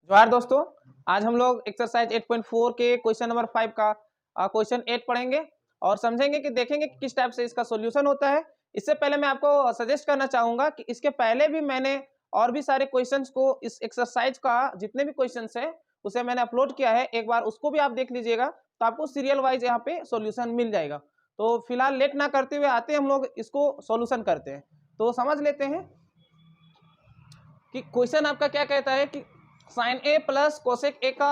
जोहार दोस्तों, आज हम लोग एक्सरसाइज 8.4 के क्वेश्चन नंबर 5 का क्वेश्चन 8 पढ़ेंगे और समझेंगे कि देखेंगे कि किस टाइप से इसका सॉल्यूशन होता है। इससे पहले मैं आपको सजेस्ट करना चाहूंगा कि इसके पहले भी मैंने और भी सारे क्वेश्चंस को इस एक्सरसाइज का जितने भी क्वेश्चंस है उसे मैंने अपलोड किया है, एक बार उसको भी आप देख लीजिएगा तो आपको सीरियल वाइज यहाँ पे सॉल्यूशन मिल जाएगा। तो फिलहाल लेट ना करते हुए आते हैं हम लोग इसको सॉल्यूशन करते हैं। तो समझ लेते हैं कि क्वेश्चन आपका क्या कहता है कि sine A plus cosec A का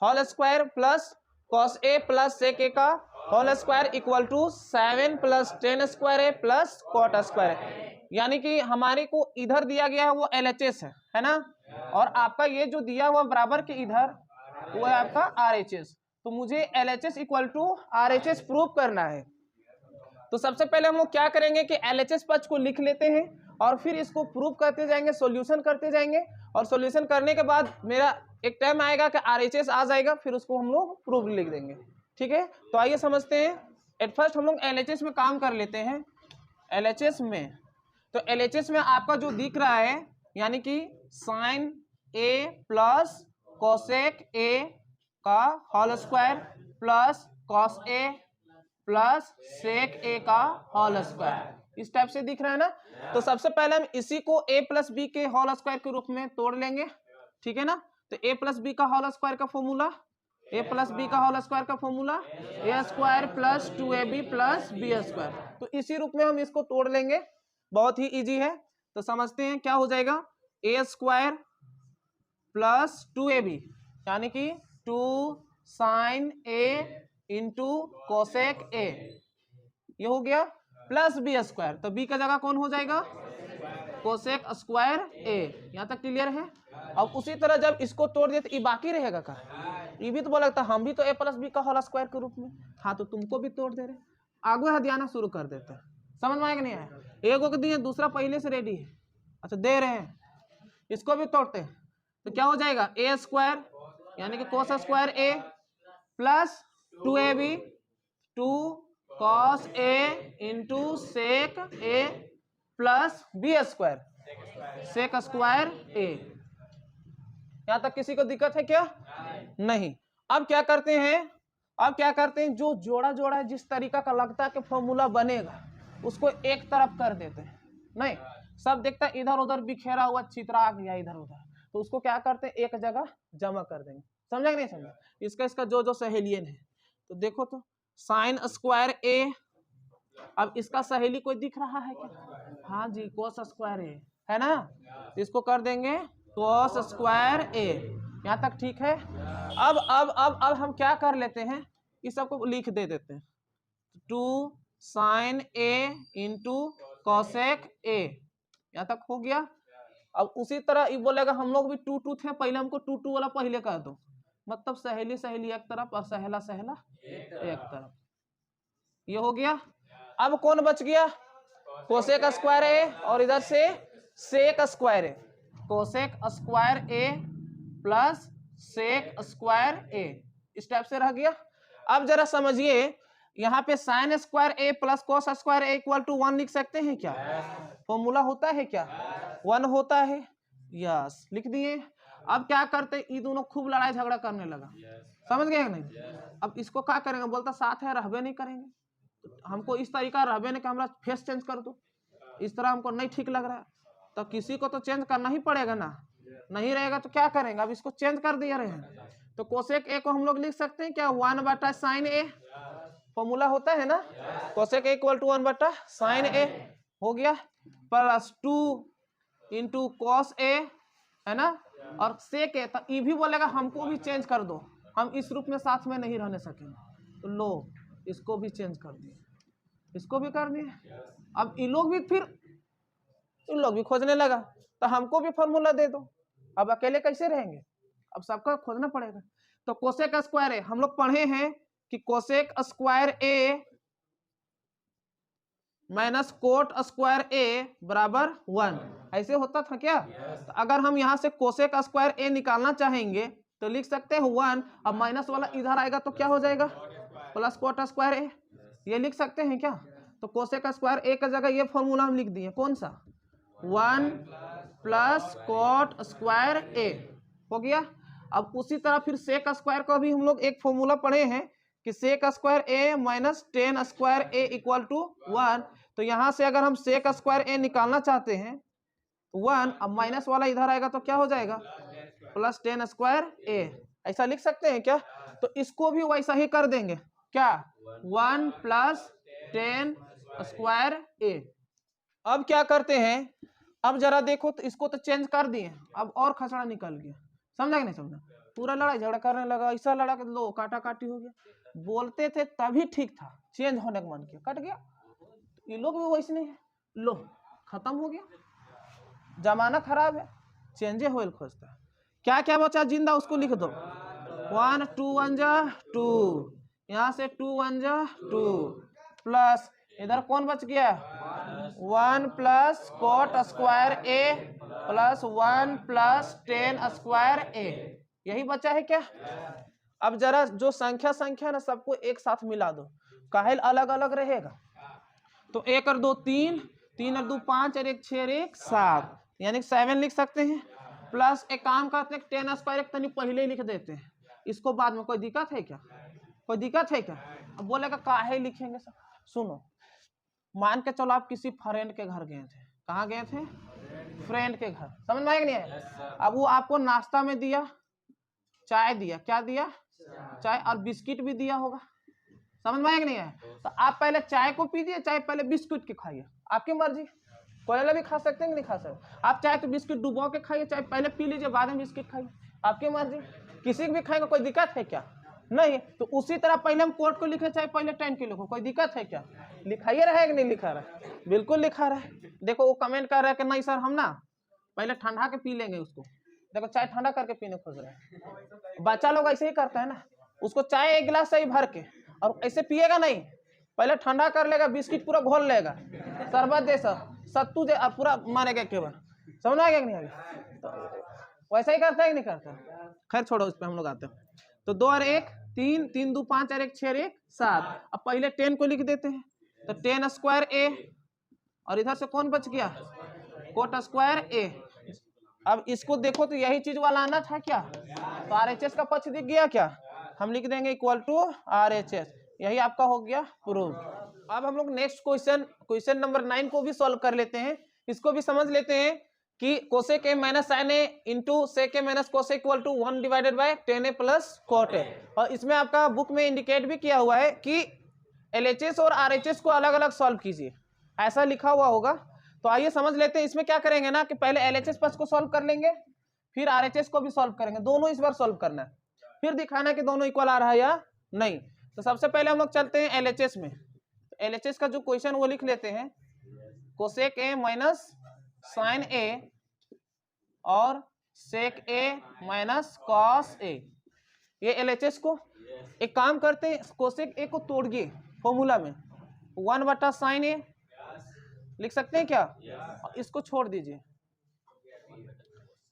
whole square plus cos A plus sec A का whole square equal to 7 plus 10 square A plus cot square है। यानी कि हमारे को इधर दिया गया है वो LHS है ना, और आपका ये जो दिया हुआ बराबर के इधर वो है आपका RHS। तो मुझे LHS equal to RHS prove करना है। तो सबसे पहले हम लोग क्या करेंगे कि LHS पक्ष को लिख लेते हैं और फिर इसको प्रूव करते जाएंगे, सॉल्यूशन करते जाएंगे और सॉल्यूशन करने के बाद मेरा एक टाइम आएगा कि RHS आ जाएगा, फिर उसको हम लोग प्रूव लिख देंगे। ठीक है, तो आइए समझते हैं। एट फर्स्ट हम लोग LHS में काम कर लेते हैं। LHS में तो LHS में आपका जो दिख रहा है यानी कि sine A plus cosec A का whole square plus cos A plus sec A का होल स्क्वायर, इस टाइप से दिख रहा है ना। तो सबसे पहले हम इसी को a प्लस बी के होल स्क्वायर के रूप में तोड़ लेंगे। ठीक है ना, तो a प्लस बी का होल स्क्वायर का फॉर्मूला a प्लस बी का होल स्क्वायर का formula A square plus 2ab plus B square. तो इसी रूप में हम इसको तोड़ लेंगे, बहुत ही इजी है। तो समझते हैं क्या हो जाएगा, a स्क्वायर प्लस 2ab यानी कि 2 sine A into cosec A, ये हो गया, प्लस बी स्क्वायर। तो बी का जगह कौन हो जाएगा, कोसेक स्क्वायर ए। यहाँ तक क्लियर है। अब उसी तरह जब इसको तोड़ दिए तो ये बाकी रहेगा का, ये भी तो बोला था हम भी तो a प्लस बी का होल स्क्वायर के रूप में, हाँ तो तुमको भी तोड़ दे रहे, आगे हथियाना शुरू कर देते हैं। समझ में आएगा नहीं आया, एक को दिए दूसरा पहले से रेडी है, अच्छा दे रहे हैं, इसको भी तोड़ते हैं। तो क्या हो जाएगा, ए स्क्वायर यानी कि cos square A plus 2ab 2 cos A into sec A plus B square sec square A. यहां तक किसी को दिक्कत है क्या, नहीं। अब क्या करते हैं, जो जोड़ा जोड़ा है जिस तरीका का लगता है कि फॉर्मूला बनेगा उसको एक तरफ कर देते हैं। नहीं, सब देखता है इधर उधर बिखेरा हुआ चित्रा गया इधर उधर, तो उसको क्या करते हैं एक जगह जमा कर देंगे। समझा कि नहीं समझा, इसका जो सहेलियन है। तो देखो तो साइन स्क्वायर ए, अब इसका सहेली कोई दिख रहा है क्या, हाँ जी कोस स्क्वायर ए है ना, इसको कर देंगे कोस स्क्वायर ए। यहाँ तक ठीक है। अब हम क्या कर लेते हैं, इस सबको लिख दे देते हैं, 2 sine A into cosec A, यहाँ तक हो गया। अब उसी तरह ये बोलेगा हम लोग भी 2 2 थे, पहले हमको 2 2 वाला पहले कर दो, मतलब सहेली सहेली एक तरफ और सहेला सहेला एक तरफ, ये हो गया। अब कौन बच गया, कोसेक स्क्वायर ए और इधर से सेक square A, cosec square A plus sec square ए, इस टाइप से रह गया। अब जरा समझिए, यहाँ पे sine square A plus cos square A equal to 1 लिख सकते हैं क्या, फॉर्मूला होता है क्या, 1 होता है, यस लिख दिए। अब क्या करते, ये दोनों खूब लड़ाई झगड़ा करने लगा, समझ गए नहीं। अब इसको क्या करेंगे, बोलता साथ है रहबे नहीं करेंगे, तो हमको इस तरीका रहबे नहीं, हमारा फेस चेंज कर दो, इस तरह हमको नहीं ठीक लग रहा है, तो किसी को तो चेंज करना ही पड़ेगा ना, नहीं रहेगा तो क्या करेंगे, अब इसको चेंज कर दिया रहे हैं। तो कोसेक ए को हम लोग लिख सकते हैं क्या, 1 बटा साइन ए, फॉर्मूला होता है ना, कोसेक ए इक्वल टू 1 बटा साइन ए हो गया, प्लस 2 इंटू कॉस ए है ना, और सेक ए, तो ये भी बोलेगा हमको भी चेंज कर दो, हम इस रूप में साथ में नहीं रहने सकेंगे, तो लो इसको भी चेंज कर दिए, इसको भी कर दिए। अब इन लोग भी खोजने लगा, तो हमको भी फॉर्मूला दे दो, अब अकेले कैसे रहेंगे, अब सबका खोजना पड़ेगा। तो कोसेक स्क्वायर ए, हम लोग पढ़े हैं कि cosec square A minus cot square ए बराबर 1, ऐसे होता था क्या। तो अगर हम यहाँ से कोसेक स्क्वायर ए निकालना चाहेंगे तो लिख सकते हैं 1, अब माइनस वाला इधर आएगा तो क्या हो जाएगा, प्लस कोट स्क्वायर ए, ये लिख सकते हैं क्या। तो कोसेक स्क्वायर ए का जगह ये फॉर्मूला हम लिख दिए, कौन सा, 1 प्लस कोट स्क्वायर ए हो गया। अब उसी तरह फिर सेक स्क्वायर का भी हम लोग एक फॉर्मूला पढ़े हैं कि sec square A minus tan square A equal to 1। तो यहाँ से अगर हम सेक स्क्वायर ए निकालना चाहते हैं 1, अब माइनस वाला इधर आएगा तो क्या हो जाएगा प्लस टेन स्क्वायर ए, ऐसा लिख सकते हैं क्या? तो इसको भी वैसा ही कर देंगे क्या 1 प्लस टेन स्क्वायर ए। अब क्या करते हैं, अब जरा देखो तो इसको तो चेंज कर दिए, अब और खसड़ा निकल गया, समझा कि नहीं समझा? पूरा लड़ाई झगड़ा करने लगा, ऐसा लड़ा कि लो काटा काटी हो गया। बोलते थे तभी ठीक था, चेंज होने का मन किया कट गया। ये लोग भी वैसे नहीं है, लो खत्म हो गया, जमाना खराब है, चेंजे होल खोजता है। क्या क्या बचा जिंदा उसको लिख दो 1 2 1 जा 2, यहाँ से 2 1 जा 2 प्लस इधर कौन बच गया 1 plus coat square A plus 1 plus ten square ए, यही बचा है क्या? अब जरा जो संख्या ना सबको एक साथ मिला दो, काहे अलग अलग रहेगा? तो 1 और 2 3, 3 और 2 5 और 1 6 और 1 7, यानी 7 लिख सकते हैं। प्लस एक काम करते हैं 10 स्क्वायर एक तनी पहले ही लिख देते हैं, इसको बाद में कोई दिक्कत है क्या? कोई दिक्कत है क्या? अब बोलेगा काहे लिखेंगे सर? सुनो, मान के चलो आप किसी फ्रेंड के घर गए थे, कहाँ गए थे? फ्रेंड के घर, समझ में आया कि नहीं आया? अब वो आपको नाश्ता में दिया, चाय दिया, क्या दिया? चाय, और बिस्किट भी दिया होगा, समझ में आया कि नहीं आया? तो आप पहले चाय को पी दिए, चाहे पहले बिस्किट के खाइए, आपकी मर्जी, कोयला भी खा सकते हैं कि नहीं खा सकते? आप चाहे तो बिस्किट डुबो के खाइए, चाहे पहले पी लीजिए बाद में बिस्किट खाइए, आपकी मर्जी, किसी को भी खाएगा, कोई दिक्कत है क्या? नहीं। तो उसी तरह पहले हम कोट को लिखे, चाहे पहले 10 को लिखो, कोई दिक्कत है क्या? लिखाइए रहा है कि नहीं लिखा रहा है? बिल्कुल लिखा रहा है। देखो वो कमेंट कर रहा है कि नहीं सर हम ना पहले ठंडा के पी लेंगे उसको, देखो चाय ठंडा करके पीने खोज रहे हैं। बच्चा लोग ऐसे ही करता है ना, उसको चाय एक गिलास से ही भर के, और ऐसे पिएगा नहीं, पहले ठंडा कर लेगा, बिस्किट पूरा घोल लेगा, शरबत दे सर सत्तू दे, और पूरा मारेगा के बार, समझ आ गया कि नहीं आगे? तो वैसा ही करता है कि नहीं करता? खैर छोड़ो, उस पर हम लोग आते हैं। तो 2 और 1 3, 3 2 5 और 1 6 और 1 7। अब पहले 10 को लिख देते हैं, तो 10 स्क्वायर ए, और इधर से कौन बच गया कोट स्क्वायर ए। अब इसको देखो तो यही चीज वाला आना था क्या? तो RHS का पक्ष दिख गया क्या? हम लिख देंगे इक्वल टू RHS, यही आपका हो गया प्रूव। अब हम लोग नेक्स्ट क्वेश्चन नंबर 9 को भी सॉल्व कर लेते हैं, इसको भी समझ लेते हैं कि cosec A minus sine A into sec A minus cosec equal to 1 divided by tan A plus cot A. और इसमें आपका बुक में इंडिकेट भी किया हुआ है कि LHS और RHS को अलग अलग सॉल्व कीजिए, ऐसा लिखा हुआ होगा। तो आइए समझ लेते हैं, इसमें क्या करेंगे ना कि पहले LHS पक्ष को सॉल्व कर लेंगे, फिर RHS को भी सॉल्व करेंगे, दोनों इस बार सॉल्व करना है, फिर दिखाना है कि दोनों इक्वल आ रहा है या नहीं। तो सबसे पहले हम लोग चलते हैं LHS में। LHS का जो क्वेश्चन वो लिख लेते हैं, कोसेक ए माइनस साइन ए और सेक ए माइनस कॉस ए, ये LHS को। एक काम करते हैं, कोसेक ए को तोड़िए फॉर्मूला में, 1 बटा साइन ए लिख सकते हैं क्या? इसको छोड़ दीजिए,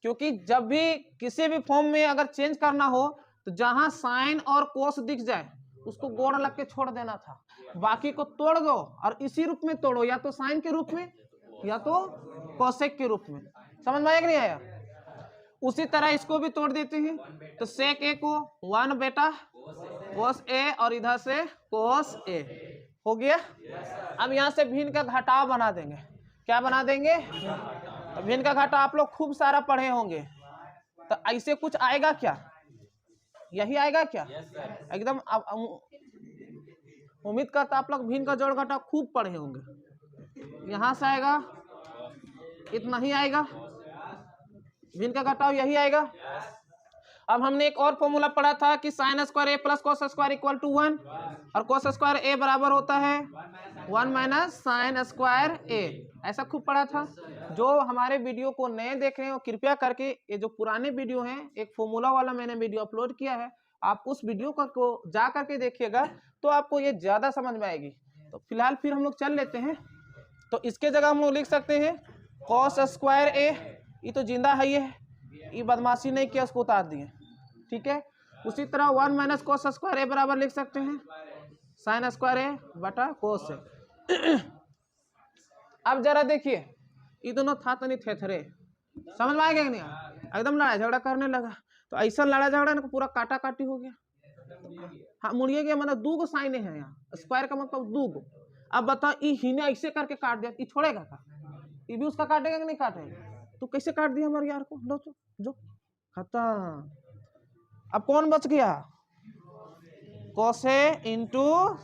क्योंकि जब भी किसी भी फॉर्म में अगर चेंज करना हो तो जहां साइन और कोस दिख जाए उसको गोड़ लग के छोड़ देना था, बाकी को तोड़ दो और इसी रूप में तोड़ो, या तो साइन के रूप में या तो कोसेक के रूप में। समझ में आया कि नहीं आया? उसी तरह इसको भी तोड़ देते हैं, तो सेक ए को 1 बेटा कोस ए और इधर से कोस ए हो गया। अब यहाँ से भिन्न का घटाव बना देंगे, क्या बना देंगे? भिन्न का घटाव आप लोग खूब सारा पढ़े होंगे, तो ऐसे कुछ आएगा क्या? यही आएगा क्या? एकदम उम्मीद करता आप लोग भिन्न का जोड़ घटाव खूब पढ़े होंगे। यहाँ से आएगा इतना ही आएगा, भिन्न का घटाव यही आएगा। अब हमने एक और फॉर्मूला पढ़ा था कि sine square A plus cos square equal to 1, और कोस स्क्वायर ए बराबर होता है 1 माइनस साइन स्क्वायर ए, ऐसा खूब पढ़ा था। जो हमारे वीडियो को नए देख रहे हो कृपया करके ये जो पुराने वीडियो हैं, एक फॉर्मूला वाला मैंने वीडियो अपलोड किया है, आप उस वीडियो को जा करके देखिएगा तो आपको ये ज्यादा समझ में आएगी। तो फिलहाल फिर हम लोग चल लेते हैं। तो इसके जगह हम लोग लिख सकते हैं कॉस स्क्वायर ए, ये तो जिंदा है, ये बदमाशी नहीं किया, उसको उतार दिए, ठीक है। उसी तरह 1 माइनस कोस स्क्वायर ए बराबर लिख सकते हैं साइन स्क्वायर ए बटा कोस ए। अब जरा देखिए, ये दोनों था तो नहीं थे, समझ में आ गया कि नहीं? एकदम लड़ाई झगड़ा करने लगा। तो ऐसा लड़ा झगड़ा ना पूरा काटा काटी हो गया। हाँ मुड़िए गया मतलब दू गो साइन है यहाँ, स्क्वायर का मतलब दू गो। अब बता ही ने ऐसे करके काट दिया, ये छोड़ेगा का? ये भी उसका काटेगा कि नहीं काटेगा? तो कैसे काट दिया हमारे यार को, लो तो जो खत्म। अब कौन बच गया? cos A इंटू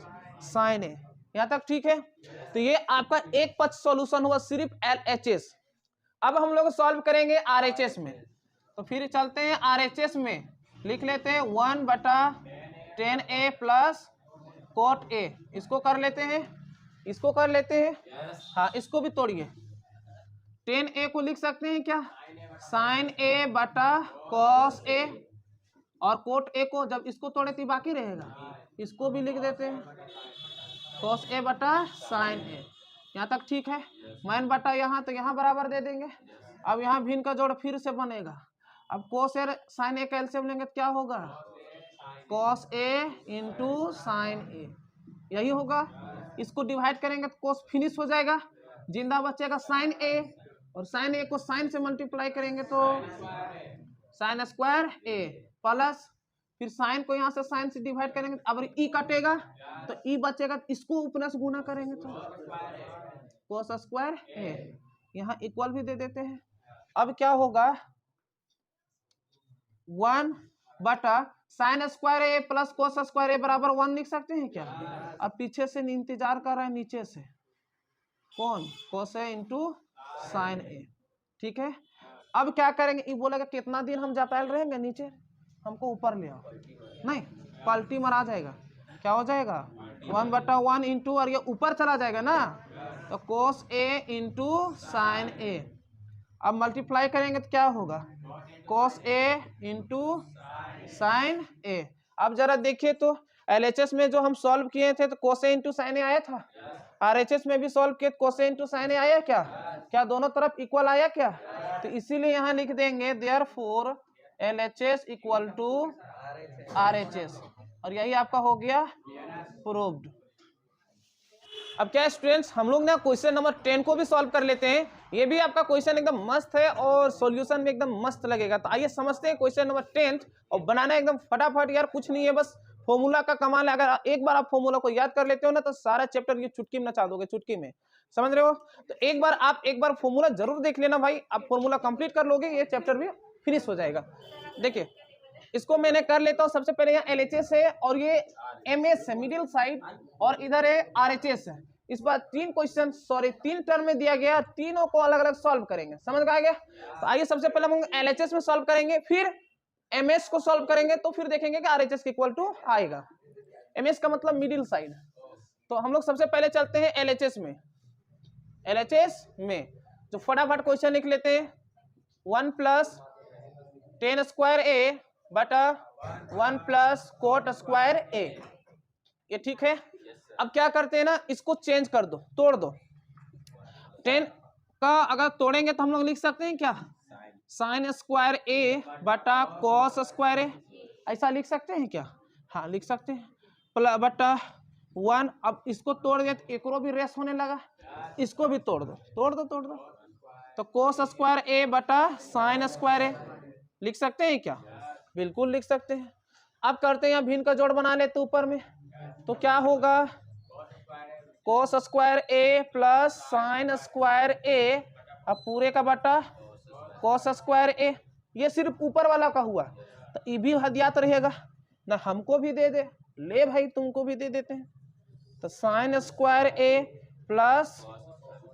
साइन ए। यहाँ तक ठीक है। तो ये आपका एक पक्ष सॉल्यूशन हुआ सिर्फ LHS। अब हम लोग सॉल्व करेंगे RHS में, तो फिर चलते हैं RHS में, लिख लेते हैं 1/10A प्लस cot A। इसको कर लेते हैं, इसको कर लेते हैं, हाँ इसको भी तोड़िए। 10A को लिख सकते हैं क्या? साइन A बटा cos A, और cot A को जब इसको तोड़े तो बाकी रहेगा, इसको भी लिख देते हैं cos A बटा साइन A। यहाँ तक ठीक है। मैन बटा यहाँ, तो यहाँ बराबर दे देंगे। अब यहाँ भिन्न का जोड़ फिर से बनेगा। अब cos A साइन A का एलसीएम लेंगे तो क्या होगा? cos A into sine A, यही होगा। इसको डिवाइड करेंगे तो cos फिनिश हो जाएगा, जिंदा बचेगा साइन A, और साइन A को साइन से मल्टीप्लाई करेंगे तो साइन स्क्वायर A प्लस, फिर साइन को यहाँ से साइन से डिवाइड करेंगे, अब ई कटेगा तो ई बचेगा, इसको ऊपर से गुना करेंगे तो cos स्क्वायर A, यहाँ इक्वल भी दे देते हैं। अब क्या होगा? 1 बटा sign square A plus cos square A बराबर 1 लिख सकते हैं क्या? अब पीछे से इंतजार कर रहा है, नीचे से कौन? cos A into sine A, ठीक है। अब क्या करेंगे? ये बोलेगा कितना दिन हम जापाल रहेंगे नीचे, हमको ऊपर ले आओ, नहीं पलटी मरा जाएगा, क्या हो जाएगा? 1/1 इंटू, और ये ऊपर चला जाएगा ना, तो cos A into sine A। अब मल्टीप्लाई करेंगे तो क्या होगा? cos A into sine A। अब जरा देखिए तो LHS में जो हम सॉल्व किए थे तो cos A into sine A आया था, RHS में भी सॉल्व किए cos A into sine A आया क्या? क्या दोनों तरफ इक्वल आया क्या? तो इसीलिए यहाँ लिख देंगे therefore LHS equal to RHS, और यही आपका हो गया प्रूव्ड। अब क्या है स्टूडेंट्स, हम लोग ना क्वेश्चन नंबर 10 को भी सॉल्व कर लेते हैं। ये भी आपका क्वेश्चन एकदम मस्त है और सॉल्यूशन भी एकदम मस्त लगेगा। तो आइए समझते हैं क्वेश्चन नंबर 10, और बनाना एकदम फटाफट यार, कुछ नहीं है, बस फॉर्मूला का कमाल है। अगर एक बार आप फॉर्मूला को याद कर लेते हो ना तो सारा चैप्टर ये चुटकी में नचा दोगे, चुटकी में, समझ रहे हो? तो एक बार फॉर्मूला जरूर देख लेना भाई, आप फॉर्मूला कंप्लीट कर लोगे ये चैप्टर भी फिनिश हो जाएगा। देखिए इसको मैंने कर लेता हूँ। सबसे पहले यहाँ LHS है और ये MS है मिडिल साइड, और इधर है RHS है। इस बार 3 क्वेश्चन, सॉरी 3 टर्म में दिया गया, तीनों को अलग अलग सॉल्व करेंगे, समझ में आ गया? तो आइए सबसे पहले हम LHS में सॉल्व करेंगे, फिर MS को सॉल्व करेंगे, तो फिर देखेंगे कि RHS के इक्वल टू आएगा। MS का मतलब मिडिल साइड। तो हम लोग सबसे पहले चलते हैं LHS में। LHS में जो फटाफट क्वेश्चन लिख लेते हैं, 1 प्लस 10 स्क्वायर A बटा 1 प्लस कोट स्क्वायर A, ये ठीक है। अब क्या करते हैं ना, इसको चेंज कर दो, तोड़ दो। 10 का अगर तोड़ेंगे तो हम लोग लिख सकते हैं क्या? साइन स्क्वायर A बटा कॉस स्क्वायर A, ऐसा लिख सकते हैं क्या? हाँ लिख सकते हैं, प्लस बटा 1। अब इसको तोड़ दिया तो एक भी रेस होने लगा, इसको भी तोड़ दो, तोड़ दो, तोड़ दो, तो कॉस स्क्वायर A बटा साइन स्क्वायर A लिख सकते हैं क्या? बिल्कुल लिख सकते हैं। अब करते हैं, यहाँ भिन्न का जोड़ बना लेते ऊपर में, तो क्या होगा? cos square A plus sine square A, अब पूरे का बटा cos स्क्वायर A। ये सिर्फ ऊपर वाला का हुआ, तो ये भी हदियात रहेगा ना, हमको भी दे दे, ले भाई तुमको भी दे देते हैं। तो sine square A plus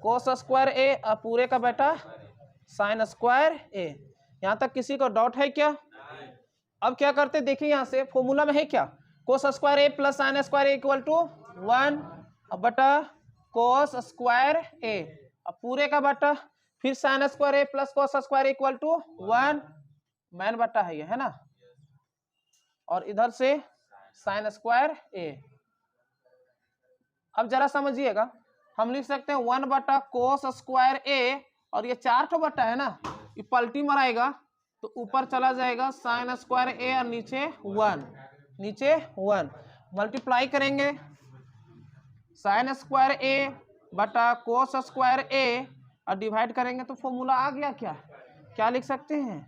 cos square A, अब पूरे का बटा साइन स्क्वायर A। यहाँ तक किसी को डाउट है क्या? अब क्या करते देखिए, यहाँ से फॉर्मूला में है क्या? cos square A plus sine square A equal to 1 बटा cos स्क्वायर A, अब पूरे का बटा फिर sine square A plus cos square equal to 1, मैन बटा है ना, और इधर से साइन स्क्वायर A। अब जरा समझिएगा, हम लिख सकते हैं 1 बटा cos स्क्वायर A, और ये 4 तो बटा है ना, ये पलटी मराएगा तो ऊपर चला जाएगा साइन स्क्वायर A, और नीचे 1, नीचे 1 मल्टीप्लाई करेंगे साइन स्क्वायर A बटा cos स्क्वायर A, और डिवाइड करेंगे तो फॉर्मूला आ गया क्या? क्या लिख सकते हैं?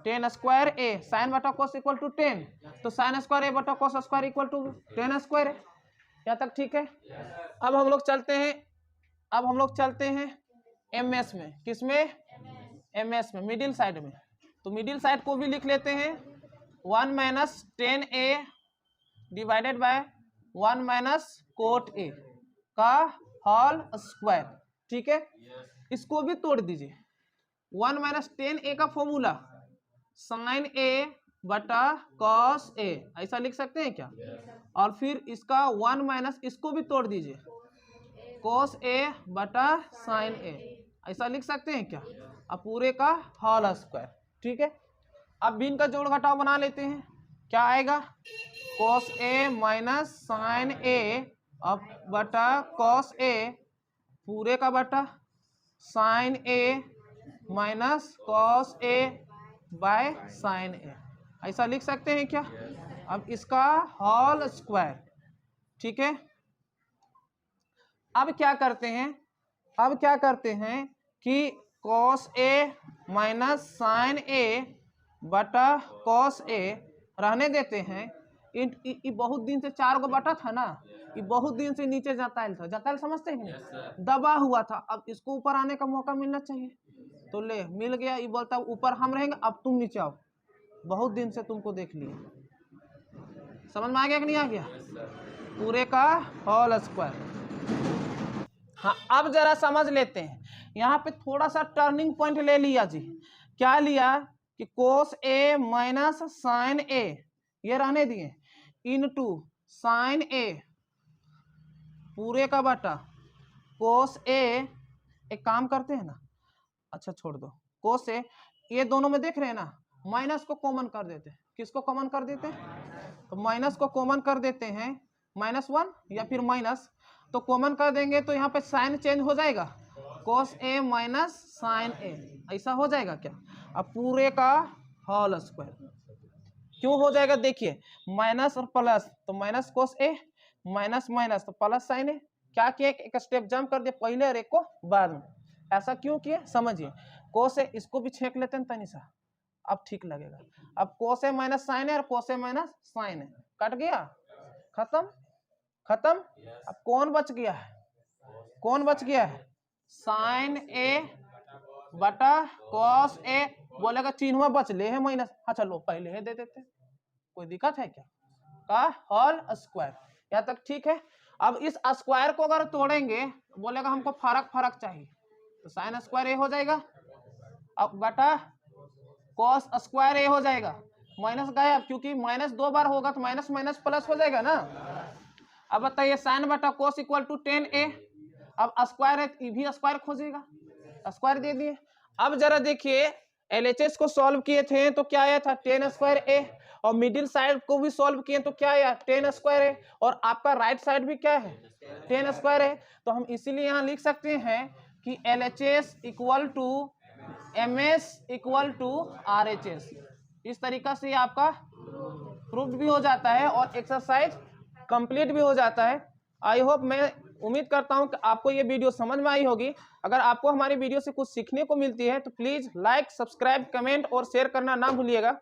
10 स्क्वायर ए साइन बटा कॉस इक्वल टू 10, तो साइन स्क्वायर ए बटा cos square equal to 10 square है। यहाँ तक ठीक है। अब हम लोग चलते हैं एमएस में। किसमें? एमएस में, मिडिल साइड में। तो मिडिल साइड को भी लिख लेते हैं 1 minus 10a divided by 1 minus cot A का होल स्क्वायर। ठीक है, इसको भी तोड़ दीजिए। 1 माइनस 10a का फॉर्मूला साइन ए बटा कॉस ए, ऐसा लिख सकते हैं क्या? और फिर इसका 1 माइनस, इसको भी तोड़ दीजिए, कॉस ए बटा साइन ए, ऐसा लिख सकते हैं क्या? अब पूरे का होल स्क्वायर। ठीक है, अब भी इनका जोड़ घटाव बना लेते हैं। क्या आएगा? Cos A minus sine A अब बटा कॉस ए पूरे का बटा sine A minus cos A by sine A, ऐसा लिख सकते हैं क्या? अब इसका होल स्क्वायर। ठीक है, अब क्या करते हैं कि कॉस ए माइनस साइन ए बटा कॉस ए रहने देते हैं। ये बहुत दिन से 4 को बटा था ना, ये बहुत दिन से नीचे जताइल था, जताइल समझते हैं, दबा हुआ था। अब इसको ऊपर आने का मौका मिलना चाहिए, तो ले मिल गया। ये बोलता ऊपर हम रहेंगे, अब तुम नीचे आओ, बहुत दिन से तुमको देख लिए। समझ में आ गया कि नहीं आ गया? पूरे का होल स्क्वायर। हाँ, अब जरा समझ लेते हैं। यहाँ पे थोड़ा सा टर्निंग पॉइंट ले लिया जी। क्या लिया कि कोस ए माइनस साइन ए, ये रहने दिए, इनटू साइन ए पूरे का बटा कोस ए। एक काम करते हैं ना, अच्छा छोड़ दो, कोस ए, ये दोनों में देख रहे हैं ना, माइनस को कॉमन कर देते हैं। किसको कॉमन कर देते हैं? तो माइनस को कॉमन कर देते हैं, -1 या फिर माइनस, तो कॉमन कर देंगे तो यहाँ पे साइन चेंज हो जाएगा, कोस ए माइनस साइन ए, ऐसा हो जाएगा क्या? अब पूरे का होल स्क्वायर। क्यों हो जाएगा? देखिए, माइनस और प्लस, तो माइनस कोस ए, माइनस माइनस तो प्लस साइन ए। क्या किया? एक स्टेप जंप कर दिया पहले और एक को बाद में। ऐसा क्यों किए समझिए। कोस ए, इसको भी छेक लेते हैं तनिसा, अब ठीक लगेगा। अब कोस ए माइनस साइन ए और कोस ए माइनस साइन ए कट गया, खत्म। अब कौन बच गया है? साइन ए बटा कॉस ए। बोलेगा चिन्ह बच ले है माइनस, हाँ चलो पहले है दे देते, कोई दिक्कत है क्या? का होल स्क्वायर। यहाँ तक ठीक है। अब इस स्क्वायर को अगर तोड़ेंगे, बोलेगा हमको फर्क चाहिए, तो साइन स्क्वायर ए हो जाएगा, अब बटा कॉस स्क्वायर ए हो जाएगा। माइनस गायब, क्योंकि माइनस 2 बार होगा तो माइनस माइनस प्लस हो जाएगा ना। अब बताइए साइन बटा कॉस इक्वल टू 10a। अब स्क्वायर है, ये भी स्क्वायर खोजेगा, स्क्वायर दे दिए। अब जरा देखिए, एलएचएस को सॉल्व किए थे तो क्या आया था? 10 स्क्वायर ए, और मिडिल साइड को भी सॉल्व किए तो क्या आया? 10 स्क्वायर है, और आपका राइट साइड भी क्या है? 10 स्क्वायर है। तो हम इसीलिए यहाँ लिख सकते हैं कि LHS equal to MS equal to RHS. इस तरीका से आपका प्रूफ भी हो जाता है और एक्सरसाइज कंप्लीट भी हो जाता है। आई होप, मैं उम्मीद करता हूं कि आपको ये वीडियो समझ में आई होगी। अगर आपको हमारी वीडियो से कुछ सीखने को मिलती है तो प्लीज़ लाइक, सब्सक्राइब, कमेंट और शेयर करना ना भूलिएगा।